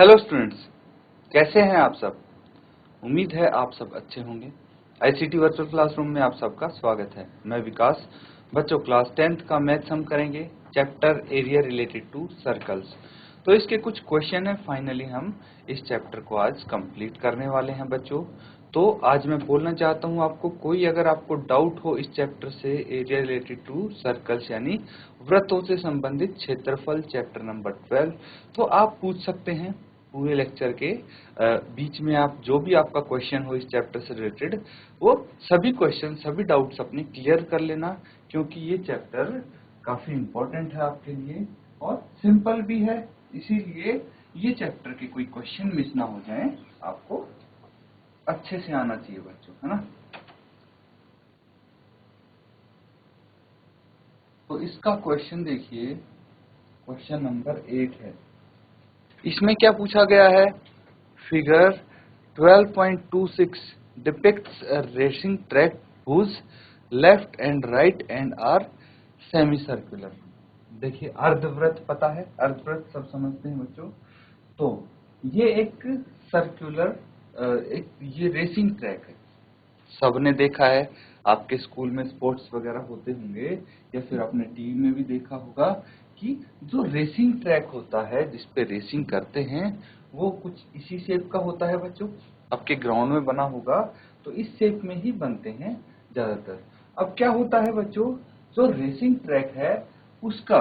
Hello students, कैसे हैं आप सब। उम्मीद है आप सब अच्छे होंगे। आईसीटी वर्चुअल क्लासरूम में आप सबका स्वागत है। मैं विकास। बच्चों, क्लास 10th का मैथ्स हम करेंगे, chapter area related to circles. तो इसके कुछ क्वेश्चन है, फाइनली हम इस चैप्टर को आज कंप्लीट करने वाले हैं बच्चों। तो आज मैं बोलना चाहता हूं आपको, कोई अगर आपको डाउट हो इस चैप्टर से, एरिया रिलेटेड टू सर्कल्स यानी वृत्तों से संबंधित क्षेत्रफल, चैप्टर नंबर 12, तो आप पूछ सकते हैं। पूरे लेक्चर के बीच में आप जो भी आपका क्वेश्चन हो इस चैप्टर से रिलेटेड, वो सभी क्वेश्चन, सभी डाउट्स अपने क्लियर कर लेना, क्योंकि ये चैप्टर काफी इम्पोर्टेंट है आपके लिए और सिंपल भी है। इसीलिए ये चैप्टर के कोई क्वेश्चन मिस ना हो जाए, आपको अच्छे से आना चाहिए बच्चों, है ना। तो इसका क्वेश्चन देखिए, क्वेश्चन नंबर 8 है। इसमें क्या पूछा गया है? Figure 12.26 depicts a racing track whose left and right end are semicircular। देखिए, अर्धवृत्त पता है, अर्धवृत्त सब समझते हैं बच्चों। तो ये एक सर्कुलर एक ये रेसिंग ट्रैक है। सबने देखा है, आपके स्कूल में स्पोर्ट्स वगैरह होते होंगे या फिर आपने टीवी में भी देखा होगा कि जो रेसिंग ट्रैक होता है, जिसपे रेसिंग करते हैं, वो कुछ इसी शेप का होता है बच्चों। आपके ग्राउंड में बना होगा तो इस शेप में ही बनते हैं ज्यादातर। अब क्या होता है बच्चों, जो रेसिंग ट्रैक है उसका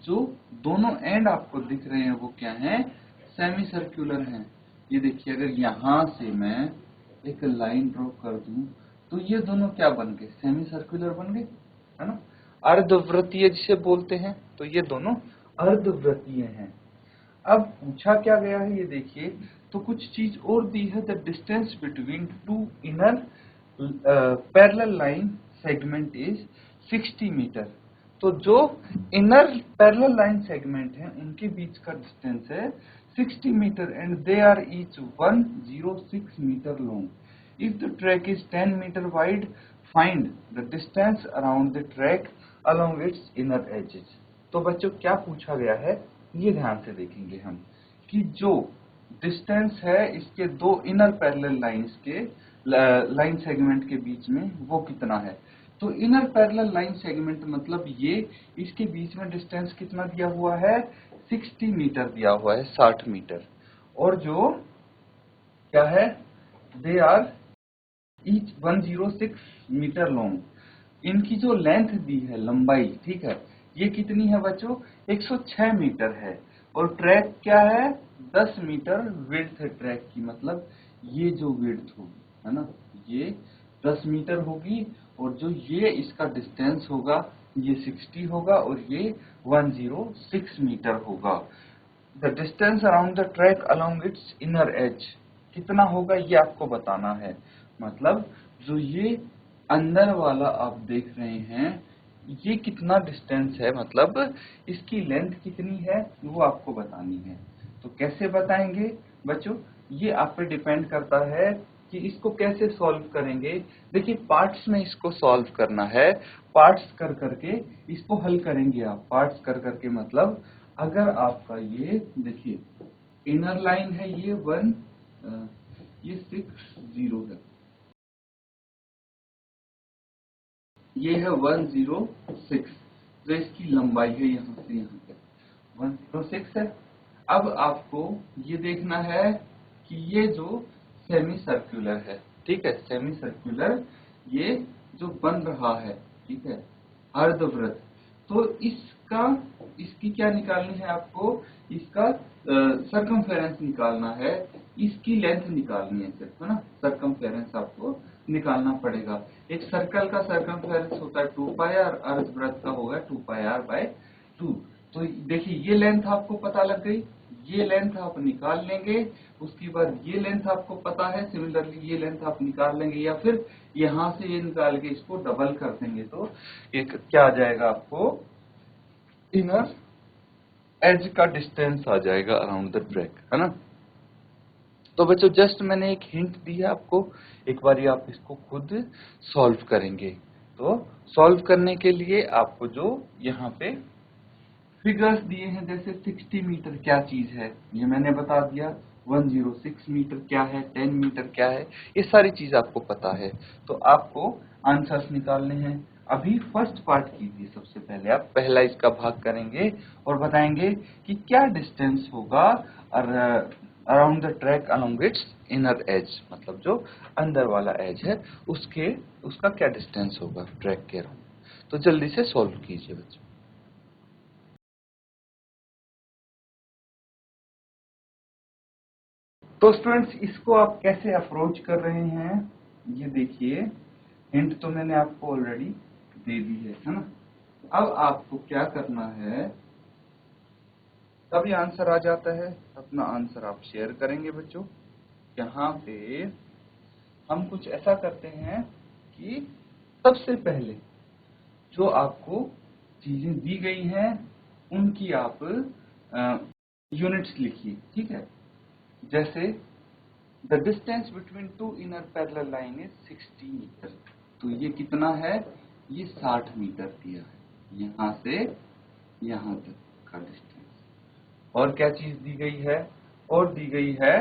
जो दोनों एंड आपको दिख रहे हैं वो क्या है? सेमी सर्कुलर हैं। ये देखिए, अगर यहां से मैं एक लाइन ड्रॉ कर दूं तो ये दोनों क्या बन गए? सेमी सर्कुलर बन गए, है ना। अर्धवृत्तीय जिसे बोलते हैं, तो ये दोनों अर्धवृत्तीय हैं। अब पूछा क्या गया है, ये देखिए, तो कुछ चीज और दी है। The distance between two inner parallel line segment is 60 metre. तो जो इनर पैरेलल लाइन सेगमेंट है उनके बीच का डिस्टेंस है 60 metre and they are each 106 metre long. If the track is 10 metre wide, find the distance around the track along its inner edges. तो बच्चों, क्या पूछा गया है ये ध्यान से देखेंगे हम, कि जो डिस्टेंस है इसके दो इनर पैरेलल लाइंस के लाइन सेगमेंट के बीच में, वो कितना है। तो इनर पैरेलल लाइन सेगमेंट मतलब ये, इसके बीच में डिस्टेंस कितना दिया हुआ है? 60 मीटर दिया हुआ है, 60 मीटर। और जो क्या है, they are each 106 metre long. इनकी जो लेंथ दी है, लंबाई, ठीक है, ये कितनी है बच्चों? 106 मीटर है। और ट्रैक क्या है? 10 मीटर विड्थ है ट्रैक की, मतलब ये जो विड्थ होगी, है ना, ये 10 मीटर होगी। और जो ये इसका डिस्टेंस होगा ये 60 होगा और ये 106 मीटर होगा। The distance around the track along its inner as कितना होगा, ये आपको बताना है। मतलब जो ये अंदर वाला आप देख रहे हैं, ये कितना डिस्टेंस है, मतलब इसकी लेंथ कितनी है, वो आपको बतानी है। तो कैसे बताएंगे बच्चों? ये आप पे डिपेंड करता है कि इसको कैसे सॉल्व करेंगे। देखिए, पार्ट्स में इसको सॉल्व करना है। पार्ट्स कर करके इसको हल करेंगे आप। पार्ट्स कर करके मतलब, अगर आपका ये देखिए इनर लाइन है, ये 60 है, ये है 106, जो इसकी लंबाई है यहाँ से यहाँ तक 106 है। अब आपको ये देखना है कि ये जो सेमी सर्कुलर है, ठीक है, सेमी सर्कुलर ये जो बन रहा है, ठीक है, अर्धवृत्त, तो इसकी क्या निकालनी है आपको? इसका सरकमफेरेंस निकालना है, इसकी लेंथ निकालनी है सिर्फ, है ना। सरकमफेरेंस आपको निकालना पड़ेगा। एक सर्कल का सरकमफेरेंस होता है 2 पाई और अर्धवृत्त का होगा 2 पाई r बाय 2। तो देखिए, ये लेंथ आपको पता लग गई, ये लेंथ आप निकाल लेंगे। उसके बाद ये लेंथ आपको पता है, सिमिलरली ये लेंथ आप निकाल लेंगे, या फिर यहां से ये निकाल के इसको डबल कर देंगे, तो एक क्या आ जाएगा आपको? इनर एज का डिस्टेंस आ जाएगा अराउंड द ट्रैक, है ना। तो बच्चों, जस्ट मैंने एक हिंट दी है आपको, एक बार आप इसको खुद सॉल्व करेंगे। तो सॉल्व करने के लिए आपको जो यहाँ पे फिगर्स दिए हैं जैसे 60 मीटर क्या चीज है ये मैंने बता दिया, 106 मीटर क्या है, 10 मीटर क्या है, ये सारी चीज आपको पता है। तो आपको आंसर्स निकालने हैं। अभी फर्स्ट पार्ट कीजिए। सबसे पहले आप पहला इसका भाग करेंगे और बताएंगे कि क्या डिस्टेंस होगा around the track along its inner as, मतलब जो अंदर वाला एज है उसका क्या डिस्टेंस होगा ट्रैक के अराउंड। तो जल्दी से सॉल्व कीजिए बच्चों। तो स्टूडेंट्स इसको आप कैसे अप्रोच कर रहे हैं ये देखिए। हिंट तो मैंने आपको ऑलरेडी दे दी है ना। अब आपको क्या करना है, तभी आंसर आ जाता है, अपना आंसर आप शेयर करेंगे बच्चों। यहाँ पे हम कुछ ऐसा करते हैं कि सबसे पहले जो आपको चीजें दी गई हैं उनकी आप यूनिट्स लिखिए, ठीक है। जैसे the distance between two inner parallel line is 60 metre. तो ये कितना है, ये 60 मीटर दिया है यहां से यहां तक का डिस्टेंस। और क्या चीज दी गई है, और दी गई है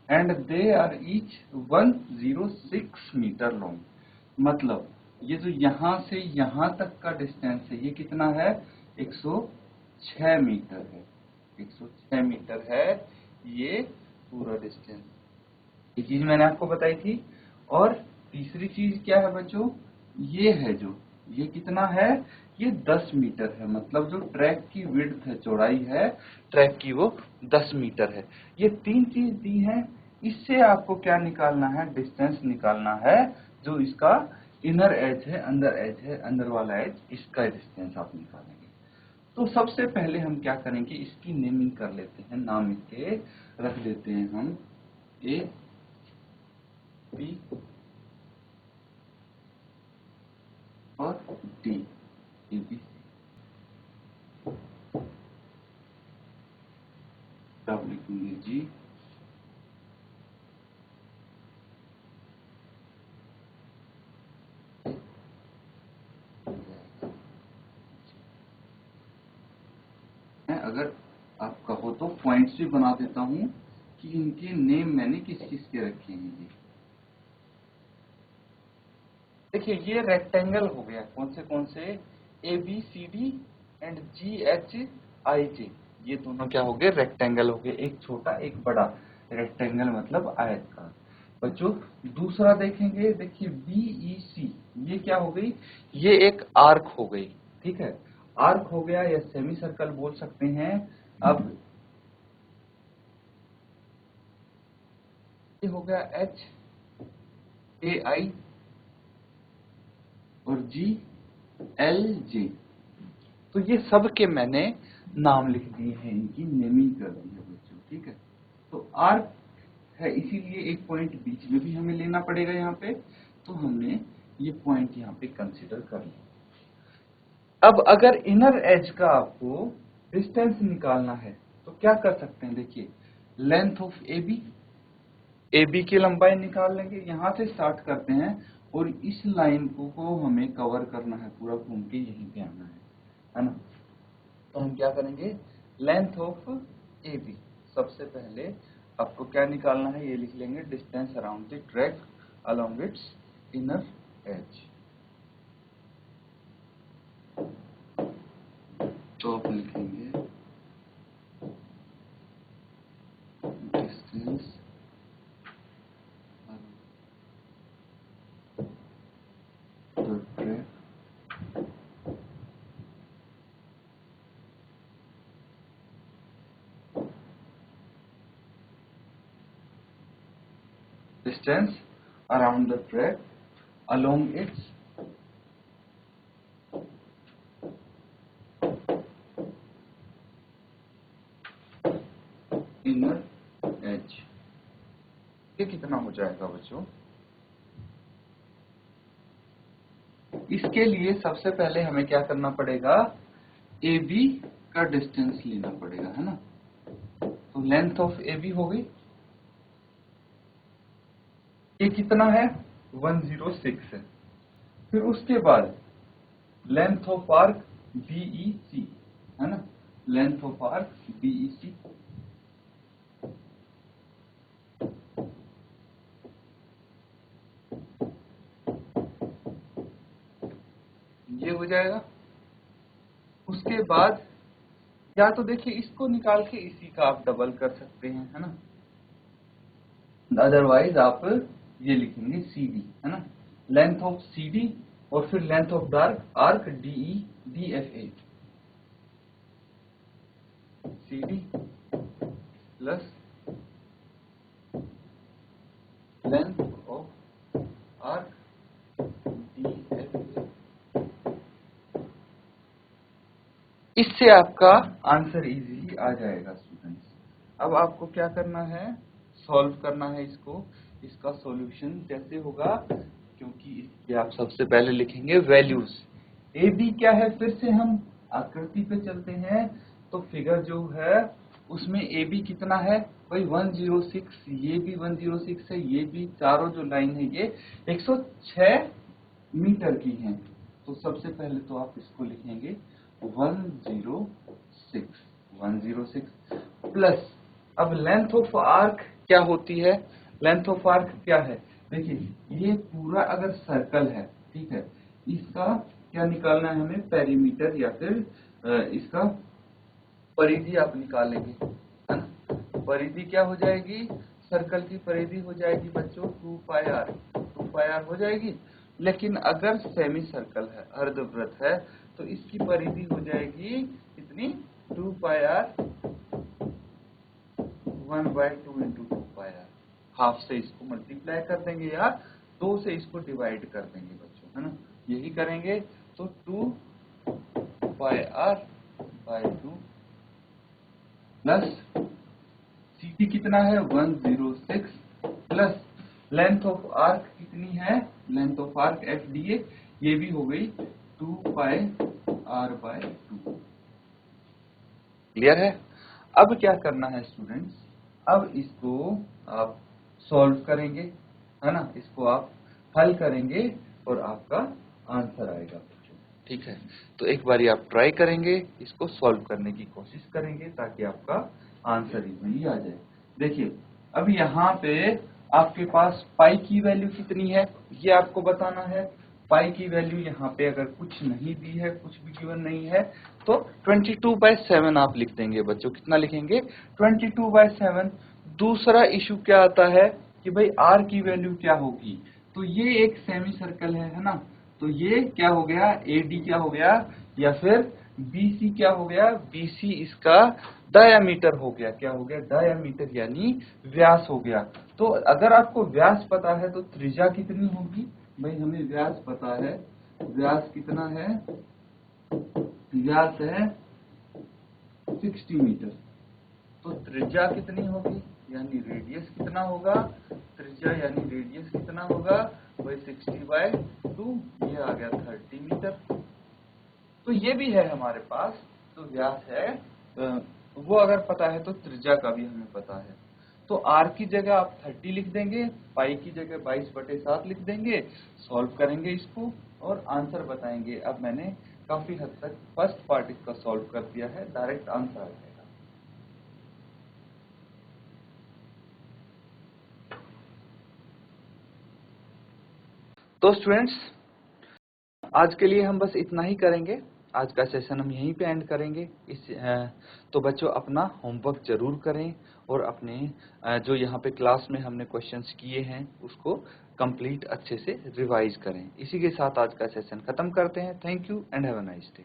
and they are each 106 metre long. मतलब ये जो यहां से यहां तक का डिस्टेंस है ये कितना है, 106 मीटर है। 106 मीटर है ये पूरा डिस्टेंस। ये चीज मैंने आपको बताई थी। और तीसरी चीज क्या है बच्चों, ये है जो ये कितना है, ये 10 मीटर है। मतलब जो ट्रैक की विड्थ है, चौड़ाई है ट्रैक की, वो 10 मीटर है। ये तीन चीज दी है। इससे आपको क्या निकालना है, डिस्टेंस निकालना है जो इसका इनर एज है, अंदर एज है, अंदर वाला एज, इसका डिस्टेंस आप निकालेंगे। तो सबसे पहले हम क्या करेंगे, इसकी नेमिंग कर लेते हैं। नाम इसके रख देते हैं हम ए बी और डी, ए बी सी। तब लिखेंगे जी, अगर आप कहो तो पॉइंट्स भी बना देता हूं कि इनके नेम मैंने किस किस के रखे हैं। ये देखिए ये रेक्टेंगल हो गया, कौन से A B C D and G H I J, ये दोनों क्या हो गए, रेक्टेंगल हो गए। एक छोटा एक बड़ा, रेक्टेंगल मतलब आयतकार। बच्चों दूसरा देखेंगे, देखिए बी ई सी, ये क्या हो गई, ये एक आर्क हो गई, ठीक है। आर्क हो गया या सेमी सर्कल बोल सकते हैं। अब ये हो गया एच ए आई और जी एल जे। तो ये सब के मैंने नाम लिख दिए हैं, इनकी नेमिंग कर दी है बच्चों, ठीक है। तो आर्क है इसीलिए एक पॉइंट बीच में भी हमें लेना पड़ेगा यहाँ पे। तो हमने ये पॉइंट यहाँ पे कंसीडर कर लिया। अब अगर इनर एज का आपको डिस्टेंस निकालना है तो क्या कर सकते हैं, देखिए लेंथ ऑफ ए बी की लंबाई निकाल लेंगे। यहां से स्टार्ट करते हैं और इस लाइन को हमें कवर करना है, पूरा घूम के यहीं पे आना है ना। तो हम क्या करेंगे, लेंथ ऑफ ए बी, सबसे पहले आपको क्या निकालना है ये लिख लेंगे, distance around the track along its inner as. तो आप लिखेंगे distance the track distance around the track along its inner edge। ये कितना हो जाएगा बच्चों, इसके लिए सबसे पहले हमें क्या करना पड़ेगा, ए बी का डिस्टेंस लेना पड़ेगा, है ना। तो लेंथ ऑफ ए बी हो गई, ये कितना है 106 है। फिर उसके बाद लेंथ ऑफ आर्क बीई सी, है ना। Length of arc BEC। ये हो जाएगा। उसके बाद या तो देखिए इसको निकाल के इसी का आप डबल कर सकते हैं, है ना, अदरवाइज आप ये लिखेंगे CD, है ना, लेंथ ऑफ CD और फिर length of arc DFA, CD plus length of arc DFA। इससे आपका आंसर इजीली आ जाएगा स्टूडेंट्स। अब आपको क्या करना है, सॉल्व करना है इसको। इसका सॉल्यूशन कैसे होगा, क्योंकि इसके आप सबसे पहले लिखेंगे वैल्यूज। AB क्या है, फिर से हम आकृति पे चलते हैं। तो फिगर जो है उसमें AB कितना है भाई 106, ये भी 106 है, ये भी, चारों जो लाइन है ये 106 मीटर की हैं। तो सबसे पहले तो आप इसको लिखेंगे 106 प्लस, अब लेंथ ऑफ आर्क क्या होती है, लेंथ ऑफ आर्क क्या है, देखिए ये पूरा अगर सर्कल है, ठीक है, इसका क्या निकालना है हमें, पेरीमीटर या फिर इसका परिधि आप निकालेंगे, है ना। परिधि क्या हो जाएगी, सर्कल की परिधि हो जाएगी बच्चों 2 पाई आर हो जाएगी। लेकिन अगर सेमी सर्कल है, अर्धवृत्त है, तो इसकी परिधि हो जाएगी कितनी, 2 pi R 1/2 into 2 pi R. Half से इसको मल्टीप्लाई कर देंगे या 2 से इसको डिवाइड कर देंगे बच्चों, है ना, यही करेंगे। तो 2 pi are bye 2 plus CD कितना है 106 प्लस लेंथ ऑफ आर्क कितनी है, लेंथ ऑफ आर्क FDA, ये भी हो गई 2 पाई आर बाय 2। क्लियर है। अब क्या करना है स्टूडेंट्स, अब इसको आप सॉल्व करेंगे, है ना, इसको आप हल करेंगे और आपका आंसर आएगा। ठीक है, तो एक बारी आप ट्राई करेंगे, इसको सॉल्व करने की कोशिश करेंगे ताकि आपका आंसर इजीली आ जाए। देखिए अब यहाँ पे आपके पास पाई की वैल्यू कितनी है ये आपको बताना है। पाई की वैल्यू यहाँ पे अगर कुछ नहीं दी है, कुछ भी गिवन नहीं है, तो 22/7 आप लिख देंगे बच्चों। कितना लिखेंगे 22/7। दूसरा इशू क्या आता है कि भाई आर की वैल्यू क्या होगी, तो ये एक सेमी सर्कल है ना, तो ये क्या हो गया AD क्या हो गया, या फिर BC क्या हो गया, BC इसका डायामीटर हो गया, क्या हो गया डायामीटर यानी व्यास हो गया। तो अगर आपको व्यास पता है तो त्रिज्या कितनी होगी, भाई हमें व्यास पता है, व्यास कितना है, व्यास है 60 मीटर, तो त्रिज्या कितनी होगी यानी रेडियस कितना होगा, त्रिज्या यानी रेडियस कितना होगा वही 60/2, ये आ गया 30 मीटर। तो ये भी है हमारे पास, तो व्यास है वो अगर पता है तो त्रिज्या का भी हमें पता है। तो r की जगह आप 30 लिख देंगे, पाई की जगह 22/7 लिख देंगे, सॉल्व करेंगे इसको और आंसर बताएंगे। अब मैंने काफी हद तक फर्स्ट पार्ट इसका सॉल्व कर दिया है, डायरेक्ट आंसर आ जाएगा। तो स्टूडेंट्स आज के लिए हम बस इतना ही करेंगे, आज का सेशन हम यहीं पे एंड करेंगे। तो बच्चों अपना होमवर्क जरूर करें और अपने जो यहाँ पे क्लास में हमने क्वेश्चंस किए हैं उसको कंप्लीट अच्छे से रिवाइज करें। इसी के साथ आज का सेशन खत्म करते हैं। Thank you and have a nice day.